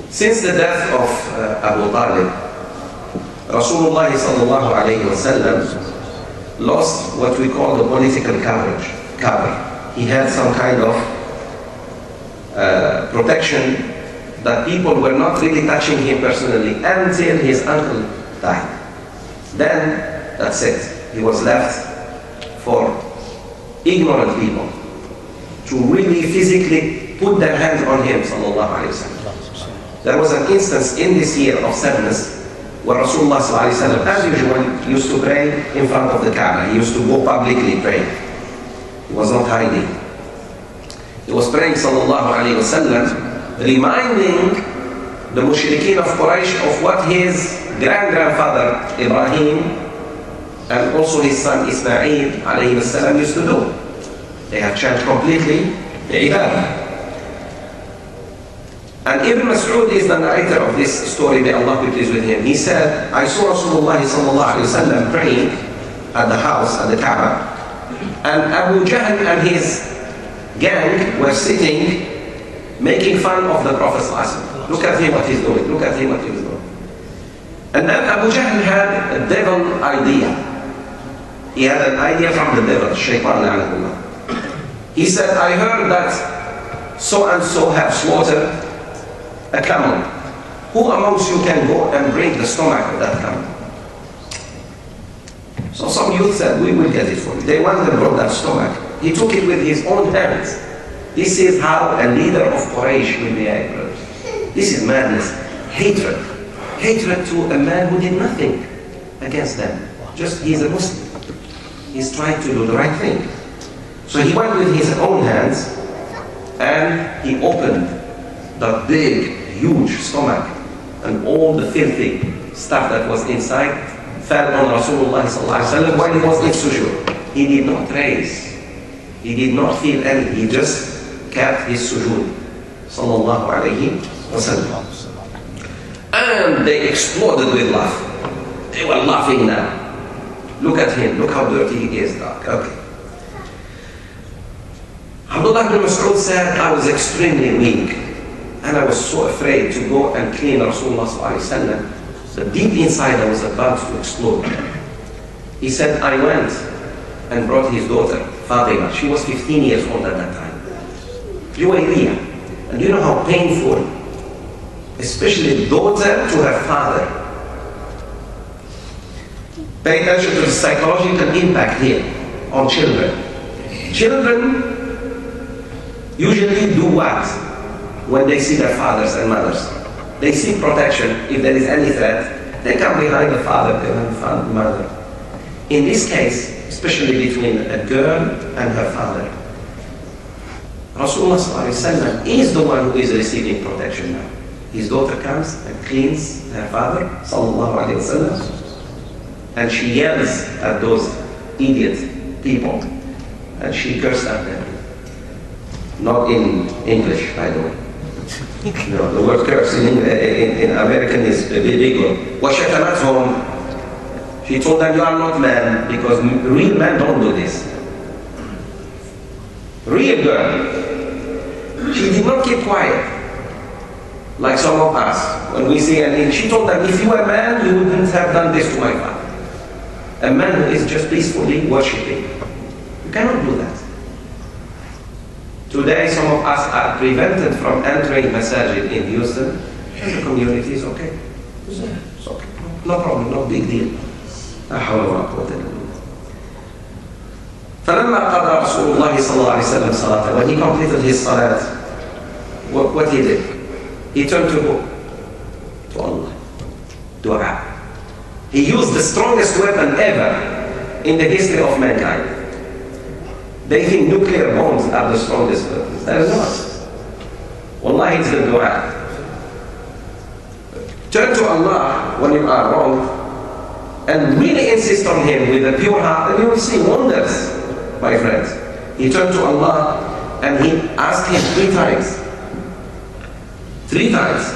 Since the death of Abu Talib, Rasulullah sallallahu alayhi wa sallam lost what we call the political cover. He had some kind of protection that people were not really touching him personally until his uncle died. Then, that's it. He was left for ignorant people to really physically put their hands on him, sallallahu alayhi wa sallam. There was an instance in this year of sadness where Rasulullah sallallahu alayhi wa sallam, as usual, used to pray in front of the Kaaba. He used to go publicly pray. He was not hiding. He was praying, sallallahu alayhi wa sallam, reminding the mushrikeen of Quraysh of what his grandfather Ibrahim and also his son Ismail alayhi salam used to do. They had changed completely the ibadah. And Ibn Mas'ud is the narrator of this story, may Allah be pleased with him. He said, I saw Rasulullah sallallahu alayhi wa sallam praying at the house, at the Kaaba, and Abu Jahl and his gang were sitting making fun of the Prophet sallallahu alayhi wa sallam. Look at him what he's doing, look at him what he's doing. And then Abu Jahl had a devil idea. He had an idea from the devil, Shaitan la'anahullah. He said, I heard that so and so have slaughtered a camel. Who amongst you can go and bring the stomach of that camel? So some youth said, we will get it for you. They went and brought that stomach. He took it with his own hands. This is how a leader of Quraysh will behave, brothers. This is madness. Hatred. Hatred to a man who did nothing against them. Just he's a Muslim. He's trying to do the right thing. So he went with his own hands and he opened the big, huge stomach, and all the filthy stuff that was inside fell on Rasulullah sallallahu alaihi wasallam while he was in sujood. He did not raise. He did not feel any. He just kept his sujood. Sallallahu alaihi wasallam. And they exploded with laughter. They were laughing now. Look at him. Look how dirty he is. Okay. Abdullah ibn Mas'ud said, I was extremely weak. And I was so afraid to go and clean Rasulullah sallallahu alaihi wasallam. So deep inside I was about to explode. He said, I went and brought his daughter, Fatima. She was 15 years old at that time. Juwayriyah. And you know how painful, especially daughter to her father. Pay attention to the psychological impact here on children. Children usually do what? When they see their fathers and mothers. They seek protection. If there is any threat, they come behind the father, behind the mother. In this case, especially between a girl and her father, Rasulullah sallallahu alaihi wasallam is the one who is receiving protection now. His daughter comes and cleans her father, sallallahu alaihi wasallam, and she yells at those idiot people, and she cursed at them. Not in English, by the way. You know, the word curse in American is bigger. She told them, you are not men, because real men don't do this. Real girl. She did not keep quiet, like some of us. When we see, and she told them, if you were a man, you wouldn't have done this to my father. A man who is just peacefully worshipping. You cannot do that. Today, some of us are prevented from entering masajid in Houston. The community is okay. It's okay. No problem, no big deal. فلما قضى رسول الله صلى الله عليه وسلم صلاته, when he completed his salat, what he did? He turned to who? To Allah. Dua. He used the strongest weapon ever in the history of mankind. They think nuclear bombs are the strongest weapons. That is not. Wallahi, it's the dua. Turn to Allah when you are wrong and really insist on Him with a pure heart, and you will see wonders, my friends. He turned to Allah and he asked Him 3 times. 3 times.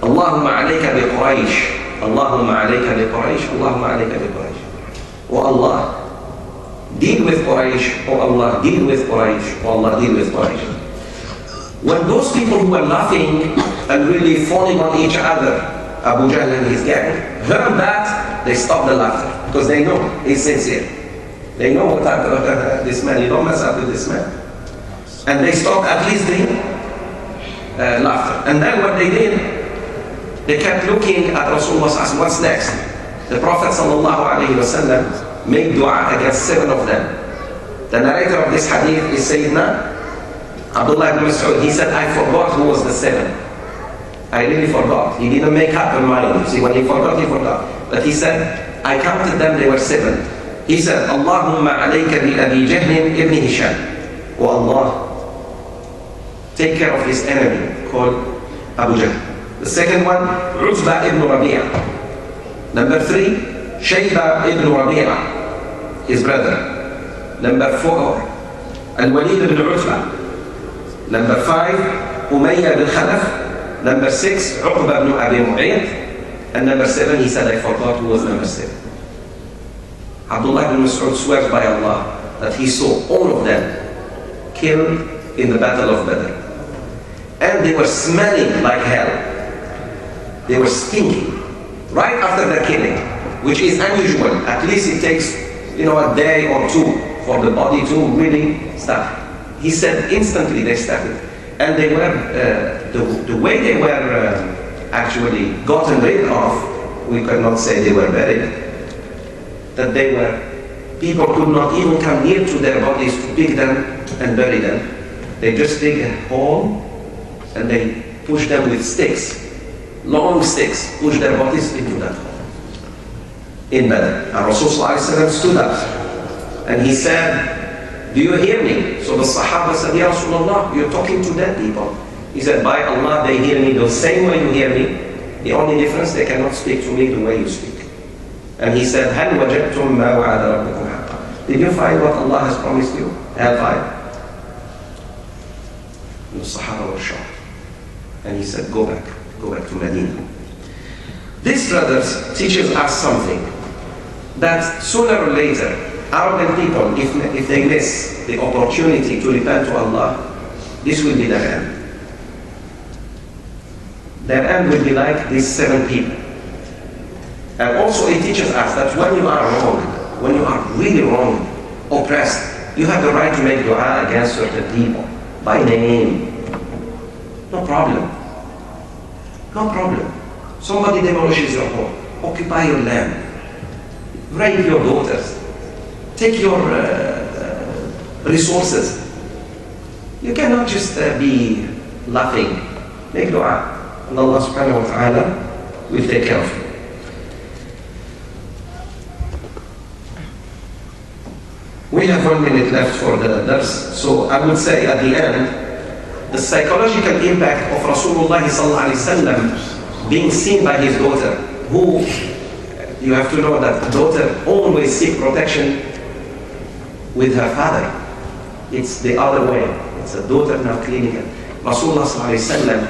Allahumma alayka bi Quraysh. Allahumma alayka bi Quraysh. Allahumma alayka bi Quraysh. Oh Allah, deal with Quraysh, oh Allah, deal with Quraysh, oh Allah, deal with Quraysh. When those people who were laughing and really falling on each other, Abu Jahl and his gang, heard that, they stopped the laughter because they know he's sincere. They know what type of this man, you don't mess up with this man. And they stopped at least the laughter. And then what they did, they kept looking at Rasulullah, what's next? The Prophet ﷺ made dua against 7 of them. The narrator of this hadith is Sayyidina Abdullah ibn Mas'ud. He said, I forgot who was the 7. I really forgot. He didn't make up a mind. See, when he forgot, he forgot. But he said, I counted them, they were 7. He said, Allahumma alayka bi Abi Jahl ibn Hisham. Oh Allah, take care of his enemy called Abu Jahl. The second one, Utbah ibn Rabi'ah. Number 3, Shayba ibn Rabi'ah, his brother. Number 4, Al-Walid ibn Utbah. Number 5, Umayyah ibn Khalaf. Number 6, Uqba ibn Abi Mu'ayt. And number 7, he said, I forgot who was number 7. Abdullah ibn Mas'ud swears by Allah that he saw all of them killed in the Battle of Badr. And they were smelling like hell. They were stinking right after their killing, which is unusual. At least it takes, a day or 2 for the body to really start. He said instantly they started. And they were, the way they were actually gotten rid of, we cannot say they were buried, that they were, people could not even come near to their bodies to pick them and bury them. They just dig a hole and they push them with sticks, long sticks, push their bodies into that hole. In Badr. And Rasulullah stood up and he said, do you hear me? So the Sahaba said, Ya Rasulullah, you're talking to dead people. He said, by Allah, they hear me the same way you hear me. The only difference, they cannot speak to me the way you speak. And he said, هل وجدتم ما وعد ربكم حقا? Did you find what Allah has promised you? Hellfire. The Sahaba were shocked. And he said, go back to Medina. This, brothers, teaches us something. That sooner or later, arrogant people, if they miss the opportunity to repent to Allah, this will be their end. Their end will be like these 7 people. And also it teaches us that when you are wrong, when you are really wrong, oppressed, you have the right to make dua against certain people, by name. No problem. No problem. Somebody demolishes your home, occupy your land, rape your daughters, take your resources. You cannot just be laughing. Make dua. And Allah subhanahu wa ta'ala will take care of you. We have 1 minute left for the dars, so I would say at the end, the psychological impact of Rasulullah sallallahu alaihi wasallam being seen by his daughter, who, you have to know that the daughter always seeks protection with her father. It's the other way. It's a daughter now cleaning it. Rasulullah sallallahu alaihi wasallam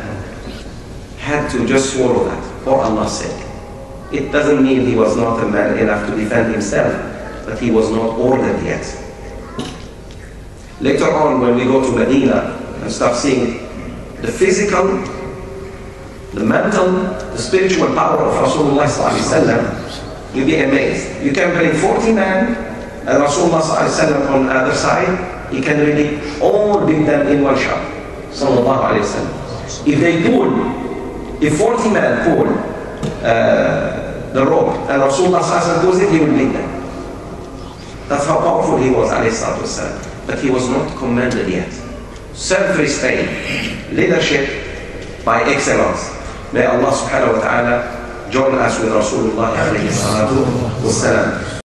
had to just swallow that for Allah's sake. It doesn't mean he was not a man enough to defend himself, but he was not ordered yet. Later on, when we go to Medina and start seeing the physical, the mental, the spiritual power of Rasulullah sallallahu alaihi wasallam, you'll be amazed. You can bring 40 men, and Rasulullah sallallahu alaihi wasallam on the other side, he can really all beat them in one shot. Sallallahu alaihi wasallam. If 40 men pull the rope, and Rasulullah sallallahu alaihi wasallam pulls it, he will beat them. That's how powerful he was, alayhi salatu wasalam. But he was not commanded yet. Self-restraint, leadership by excellence. May Allah subhanahu wa ta'ala join us with Rasulullah alayhi salatu wasalam.